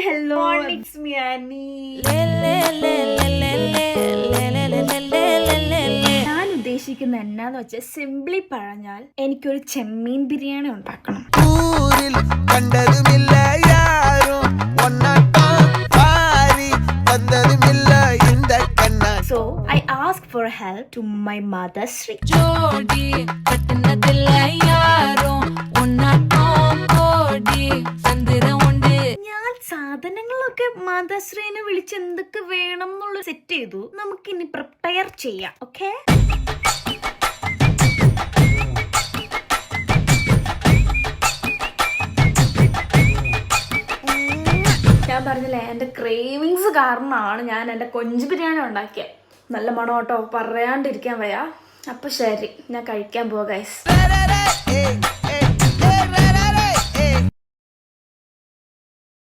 hello, it's me Annie. ഞാൻ ഉദ്ദേശിക്കുന്ന എന്നാന്ന് വെച്ചാൽ സിംപ്ലി പറഞ്ഞാൽ എനിക്കൊരു ചെമ്മീൻ ബിരിയാണി ഉണ്ടാക്കണം. So I asked for help to my mother Sri. സാധനങ്ങളൊക്കെ മാതാശ്രീനെ വിളിച്ച് എന്തൊക്കെ വേണം എന്നുള്ള സെറ്റ് ചെയ്തു. നമുക്കിനി പ്രിപ്പയർ ചെയ്യാം. ഓക്കെ, ഞാൻ പറഞ്ഞില്ലേ എൻ്റെ ക്രേവിങ്സ് കാരണമാണ് ഞാൻ എൻ്റെ കൊഞ്ച് ബിരിയാണി ഉണ്ടാക്കിയത്. നല്ല മണം കേട്ടോ, പറയാണ്ടിരിക്കാൻ വയ്യ. അപ്പൊ ശരി, ഞാൻ കഴിക്കാൻ പോവാ ഗൈസ്.